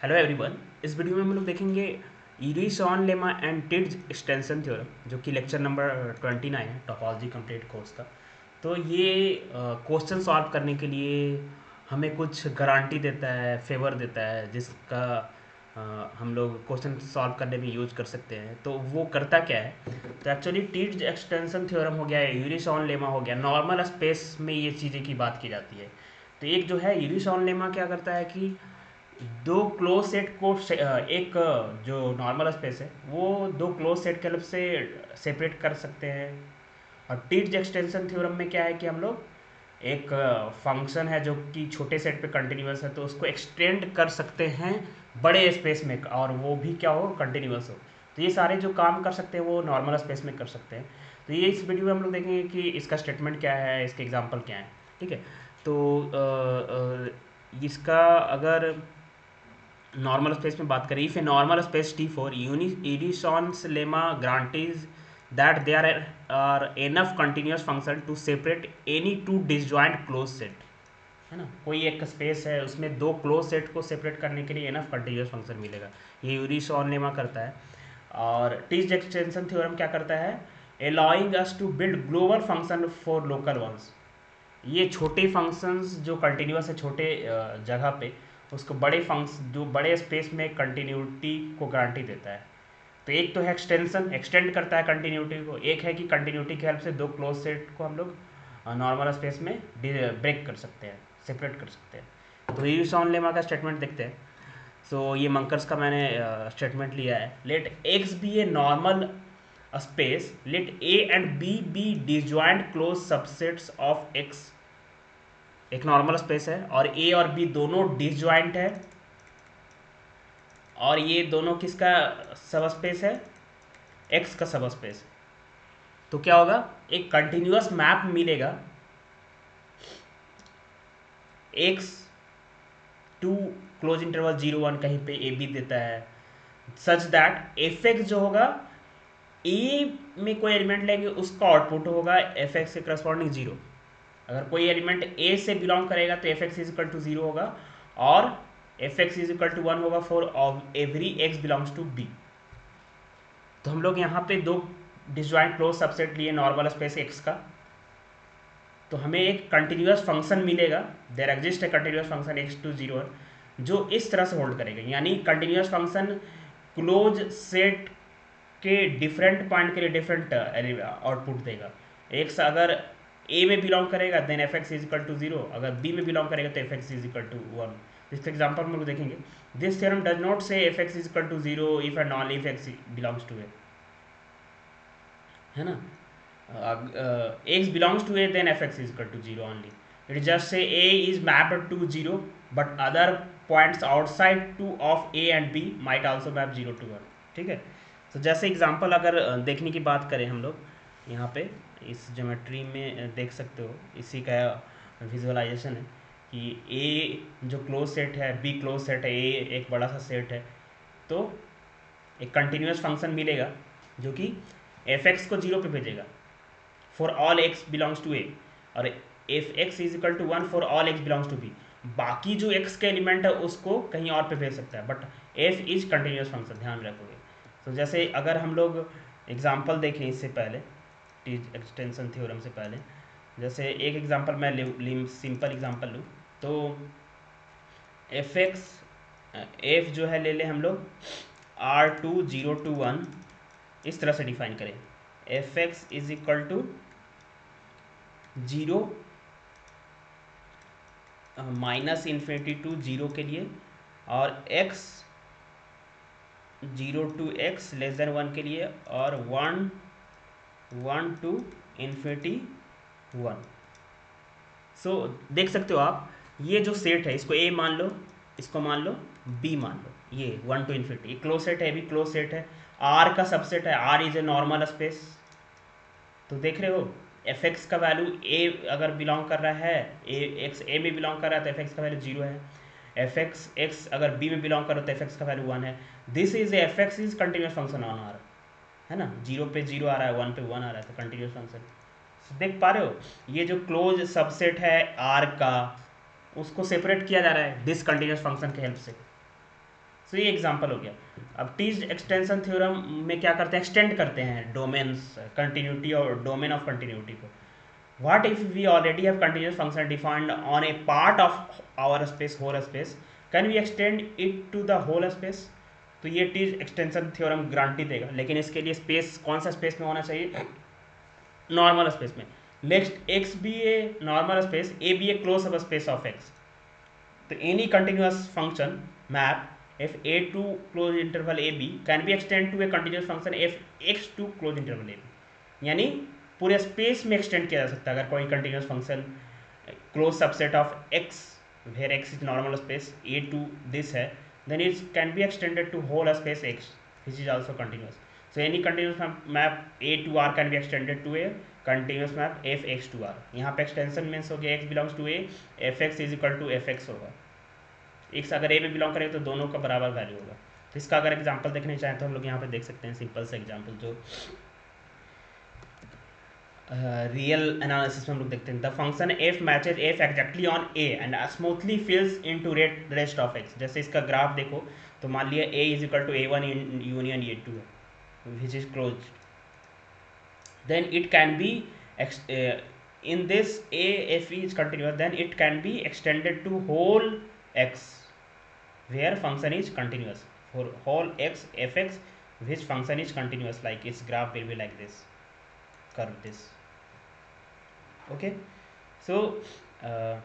Hello everyone. इस video में हम लोग देखेंगे यूरिसोन लेमा एंड टिड्ज एक्सटेंशन थ्योरम, जो कि लेक्चर नंबर 29 है टोपोलॉजी कंप्लीट कोर्स का। तो ये क्वेश्चन सॉल्व करने के लिए हमें कुछ गारंटी देता है, फेवर देता है, जिसका हम लोग क्वेश्चन सॉल्व करने में यूज कर सकते हैं। तो वो करता क्या है? तो एक्चुअली टिड्ज एक्सटेंशन थ्योरम हो गया, यूरिसोन लेमा हो गया, नॉर्मल स्पेस में ये चीज़ें की बात की जाती है। तो एक जो है यूरिसोन लेमा क्या करता है कि दो क्लोज सेट को एक जो नॉर्मल स्पेस है वो दो क्लोज सेट के हेल्प से सेपरेट कर सकते हैं। और टिड्ज एक्सटेंशन थ्योरम में क्या है कि हम लोग एक फंक्शन है जो कि छोटे सेट पे कंटिन्यूअस है, तो उसको एक्सटेंड कर सकते हैं बड़े स्पेस में, और वो भी क्या हो, कंटिन्यूअस हो। तो ये सारे जो काम कर सकते हैं वो नॉर्मल स्पेस में कर सकते हैं। तो ये इस वीडियो में हम लोग देखेंगे कि इसका स्टेटमेंट क्या है, इसके एग्जांपल क्या है। ठीक है। तो इसका अगर नॉर्मल स्पेस में बात करें, if a normal space T four Urysohn's lemma guarantees that there are enough continuous function to separate any two disjoint close set. है ना, कोई एक स्पेस है उसमें दो क्लोज सेट को सेपरेट करने के लिए एनफ कंटिन्यूस फंक्शन मिलेगा। ये यूनिसॉन लेमा करता है। और टिच एक्सटेंशन थ्योरम क्या करता है? Allowing us to build global function for local ones. ये छोटे फंक्शंस जो कंटिन्यूस है छोटे जगह पे, उसको बड़े फंक्शन जो बड़े स्पेस में कंटिन्यूटी को गारंटी देता है। तो एक तो है एक्सटेंशन, एक्सटेंड करता है कंटिन्यूटी को। एक है कि कंटिन्यूटी की हेल्प से दो क्लोज सेट को हम लोग नॉर्मल स्पेस में ब्रेक कर सकते हैं, सेपरेट कर सकते हैं। तो यूनिसॉन लेमा का स्टेटमेंट देखते हैं। सो ये मंकर्स का मैंने स्टेटमेंट लिया है। Let X be a normal space, let A and B disjoint closed subsets of X. एक नॉर्मल स्पेस है और ए और बी दोनों डिसजॉइंट है, और ये दोनों किसका सब स्पेस है? एक्स का सब स्पेस। तो क्या होगा? एक कंटिन्यूअस मैप मिलेगा एक्स टू क्लोज इंटरवल 0 1 कहीं पे ए बी देता है, सच दैट एफ एक्स जो होगा, ए में कोई एलिमेंट लेंगे उसका आउटपुट होगा एफ एक्स के करस्पॉन्डिंग 0। अगर कोई एलिमेंट ए से बिलोंग करेगा तो F x is equal to 0 होगा, और F x is equal to 1 होगा for every X belongs to B. तो हम लोग यहाँ पे दो डिसजॉइंट क्लोज सबसेट लिए नॉर्मल स्पेस एक्स का, तो हमें एक कंटिन्यूस फंक्शन मिलेगा। There exist a continuous function X to 0 जो इस तरह से होल्ड करेगा, यानी कंटिन्यूस फंक्शन क्लोज सेट के डिफरेंट पॉइंट के लिए डिफरेंट आउटपुट देगा। एक्स अगर ए में बिलोंग करेगा then F x is equal to 0, अगर बी में बिलोंग करेगा तो F x is equal to 1। इसका एग्जाम्पल हम लोग देखेंगे। This theorem does not say f x is equal to 0 if and only if x belongs to A. है ना, x belongs to A then F x is equal to 0 only. It just say A is mapped to 0 but other points outside to of A and B might also map 0 to 1। ठीक है। तो जैसे example अगर देखने की बात करें हम लोग, यहाँ पे इस ज्योमेट्री में देख सकते हो, इसी का विजुअलाइजेशन है कि ए जो क्लोज सेट है, बी क्लोज सेट है, ए एक बड़ा सा सेट है। तो एक कंटिन्यूस फंक्शन मिलेगा जो कि एफ एक्स को 0 पे भेजेगा for all x belongs to A, और F x is equal to 1 for all x belongs to B. बाकी जो एक्स के एलिमेंट है उसको कहीं और पे भेज सकता है, but F is continuous function, ध्यान रखोगे। तो जैसे अगर हम लोग एग्जांपल देखें इससे पहले, एक्सटेंशन थ्योरम से पहले, जैसे एक एग्जांपल मैं सिंपल एग्जांपल लूँ तो एफ एक्स, एफ जो है ले लें हम लोग R2 0 to 1, इस तरह से डिफाइन करें। F x is equal to 0 minus infinity to 0 के लिए, और x 0 to x less than 1 के लिए, और 1 to इन्फिनिटी 1। सो देख सकते हो आप, ये जो सेट है इसको a मान लो, इसको मान लो b मान लो, ये 1 to इन्फिनिटी क्लोज सेट है, भी क्लोज सेट है, r का सबसेट है, r is a normal space. तो देख रहे हो एफ एक्स का वैल्यू ए अगर बिलोंग कर रहा है, ए एक्स ए में बिलोंग कर रहा है तो एफ एक्स का वैल्यू 0 है। एफ एक्स एक्स अगर बी में बिलोंग कर रहा है तो एफ एक्स का वैल्यू 1 है। This is F x is continuous function on R. है ना, 0 पे 0 आ रहा है, 1 पे 1 आ रहा है, तो कंटिन्यूस फंक्शन। देख पा रहे हो, ये जो क्लोज सबसेट है आर का, उसको सेपरेट किया जा रहा है दिस कंटिन्यूस फंक्शन के हेल्प से। सो ये एग्जांपल हो गया। अब टीज एक्सटेंशन थ्योरम में क्या करते हैं, एक्सटेंड करते हैं डोमेन्स कंटिन्यूटी और डोमेन ऑफ कंटिन्यूटी को। What if we already have continuous function defined on a part of our space, whole space? Can we extend it to the whole space? तो ये टीज एक्सटेंशन थ्योरम गारंटी देगा, लेकिन इसके लिए space कौन सा space में होना चाहिए, नॉर्मल स्पेस में। Next X be a normal space, A be a closed सब स्पेस ऑफ एक्स। तो any continuous function map if a to close interval a b can be extend to a continuous function f x to close interval a b, यानी पूरे space में extend किया जा सकता है अगर कोई continuous function close subset of x where x is normal space A to this है, then it can be extended to whole space x which is also continuous. So any continuous map A to R can be extended to a continuous map f x to R. यहाँ पे extension means हो गया x belongs to A, f x is equal to f x होगा। X अगर ए में belong करेगा तो दोनों का बराबर वैल्यू होगा। तो इसका अगर एग्जांपल देखने चाहें तो हम लोग यहाँ पे देख सकते हैं सिंपल सा एग्जांपल जो रियल एनालिसिस में हम लोग देखते हैं। The function f matches f exactly on A and smoothly fills into rest of x. जैसे इसका ग्राफ देखो तो मान लिया A is equal to A one union A two है which is close, then it can be in this a if is continuous then it can be extended to whole x where function is continuous for whole x fx which function is continuous, like its graph will be like this, curve this. Okay, so uh,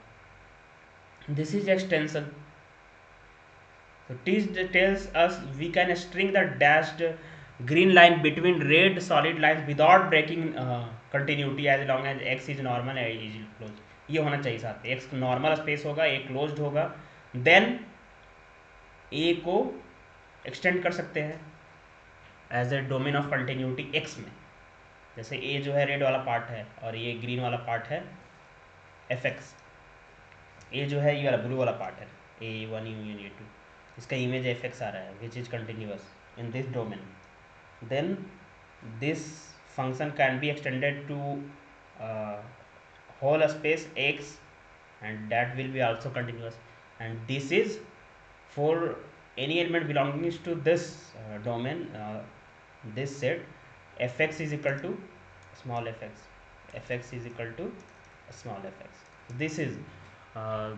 this is extension. So t tells us we can string the dashed green line between red solid lines without breaking continuity as long as x is normal and is closed. ये होना चाहिए साथ में, x normal space होगा, a closed होगा, then a को extend कर सकते हैं as a domain of continuity x में। जैसे a जो है रेड वाला पार्ट है और ये ग्रीन वाला पार्ट है fx, a जो है ये वाला ब्लू वाला पार्ट है a1 यूनियन a2, इसका इमेज fx आ रहा है which is continuous in this domain, then this function can be extended to whole space x and that will be also continuous, and this is for any element belonging to this domain, this set fx is equal to small fx, fx is equal to small fx. This is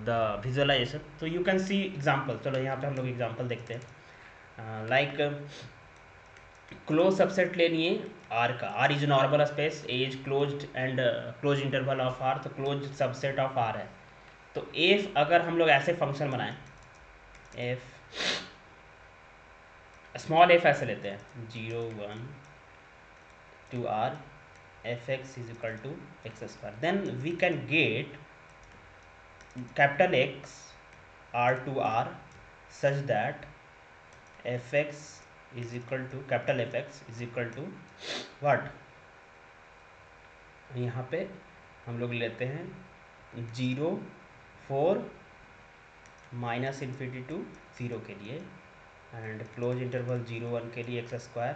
the visualization. So you can see example. चलो यहाँ पे हम लोग example देखते हैं। Like close subset लेनी है R का, R is normal space, A is closed and closed interval of R, तो क्लोज सबसेट ऑफ आर है। तो एफ अगर हम लोग ऐसे फंक्शन बनाएं, एफ स्मॉल एफ ऐसे लेते हैं 0 1 2 R F x is equal to X square, then we can get capital X R to R such that F X is equal to capital Fx is equal to what, यहाँ पे हम लोग लेते हैं 0 4 minus infinity to 0 के लिए and closed interval 0 1 के लिए एक्स स्क्वायर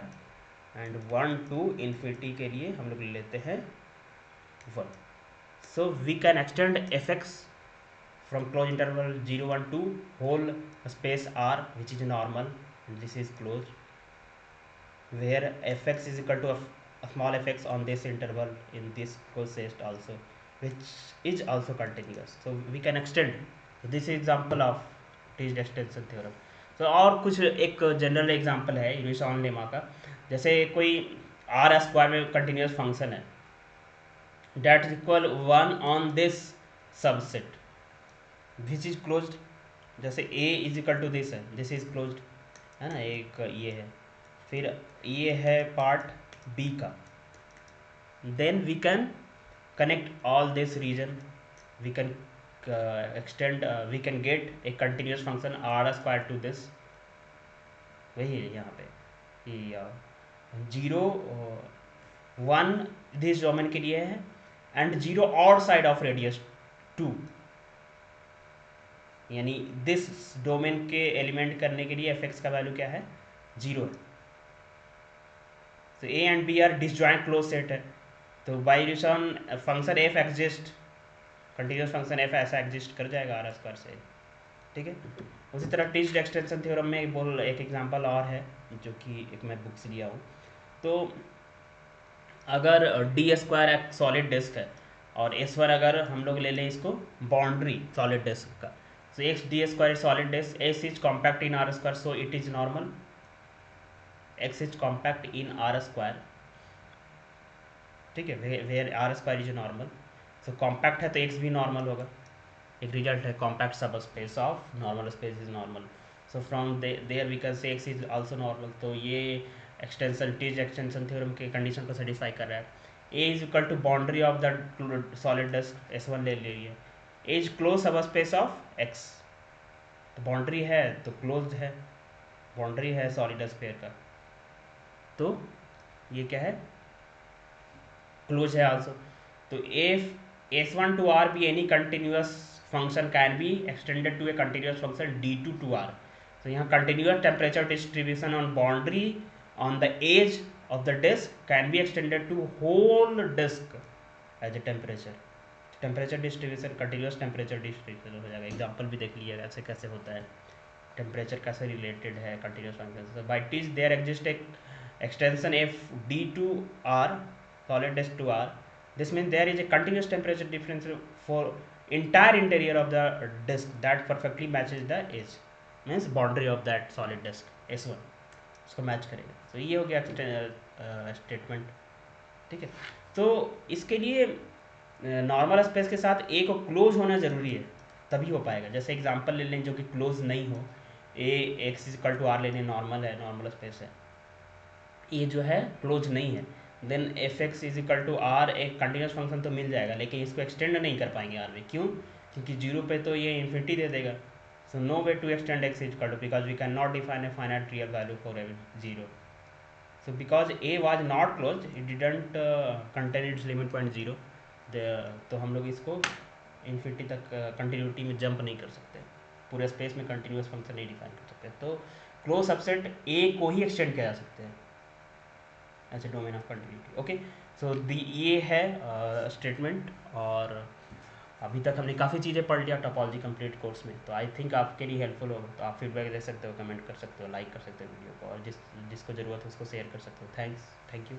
एंड 1 2 इन्फिनिटी के लिए हम लोग लेते हैं 1. So we can extend Fx from closed interval 0 1 2 whole space R which is normal, this is closed, where fx is equal to a small fx on this interval in this closed also which is also continuous, so we can extend. So this is example of Tighe extension theorem. So और कुछ एक general example है यूनिसॉन lemma का, जैसे कोई R square में continuous function है that is equal 1 on this subset which is closed, जैसे a is equal to this है, दिस इज क्लोज्ड है ना, एक ये है, फिर ये है पार्ट बी का, then we can connect all this region, we can extend, we can get a continuous function R square to this, वही है यहाँ पे 0 1 दिस डोमेन के लिए है एंड 0 और साइड ऑफ रेडियस 2, यानी दिस डोमेन के एलिमेंट करने के लिए fx का वैल्यू क्या है 0 है। तो a and b are disjoint close set है, तो by relation function f exist, continuous function f ऐसा एग्जिस्ट कर जाएगा आर स्क्वायर से, ठीक है। उसी तरह टिच्ड एक्सटेंशन थ्योरम में बोल एक एग्जांपल और है जो कि एक मैं बुक से लिया हूँ। तो अगर डी स्क्वायर एक सॉलिड डिस्क है और एस वन अगर हम लोग ले लें इसको बाउंड्री सॉलिड डिस्क का, so x d square is solid disk, s is compact in r square, so it is normal, x is compact in r square, ठीक है, where R square is normal, so compact है तो x भी normal होगा, एक result है compact सब space of normal space is normal, so from there we can say x is also normal. तो ये एक्सटेंशन टीज एक्सटेंशन थ्योरम के कंडीशन को सेटिस्फाई कर रहा है। A is equal to boundary of the solid disc S one ले लीजिए, A is close सब स्पेस ऑफ एक्स, तो बाउंड्री है तो क्लोज है, बाउंड्री है सॉलिड स्फीयर का, तो ये क्या है, क्लोज है आल्सो। तो if S one to R be any continuous function can be extended to a continuous function D to R, तो यहाँ continuous temperature distribution on boundary on the edge of the disc can be extended to whole disc as a temperature distribution continuous temperature distribution हो जाएगा। Example भी देख लीजिएगा ऐसे कैसे होता है, टेम्परेचर कैसे रिलेटेड है continuous function by Tietze there exist एक extension f d to r solid disk to r, this means there is a continuous temperature difference for entire interior of the disk that perfectly matches the edge, means boundary of that solid disk s1 उसको match करेगा। तो ये हो गया statement, ठीक है। तो इसके लिए नॉर्मल स्पेस के साथ ए को क्लोज होना ज़रूरी है तभी हो पाएगा। जैसे एग्जांपल ले लें जो कि क्लोज नहीं हो, A X equal to R लेने नॉर्मल है, नॉर्मल स्पेस है, ये जो है क्लोज नहीं है, then F x is equal to R एक कंटिन्यूस फंक्शन तो मिल जाएगा, लेकिन इसको एक्सटेंड नहीं कर पाएंगे आर में, क्यों, क्योंकि जीरो पे तो ये इन्फिनिटी दे देगा, so no way to extend X is equal to, because we can not define a finite real value for zero, so because A was not closed it didn't contain its limit point zero, तो हम लोग इसको infinity तक continuity में jump नहीं कर सकते, पूरे स्पेस में कंटिन्यूस फंक्शन नहीं डिफाइन कर सकते, तो क्लोज सबसेट ए को ही एक्सटेंड किया जा सकते हैं as a domain of continuity. Okay, so the ये है स्टेटमेंट, और अभी तक हमने काफ़ी चीज़ें पढ़ लिया टोपोलॉजी कंप्लीट कोर्स में, तो आई थिंक आपके लिए हेल्पफुल होगा, तो आप फीडबैक दे सकते हो, कमेंट कर सकते हो, लाइक कर सकते हो वीडियो को, और जिसको ज़रूरत है उसको शेयर कर सकते हो। Thank you.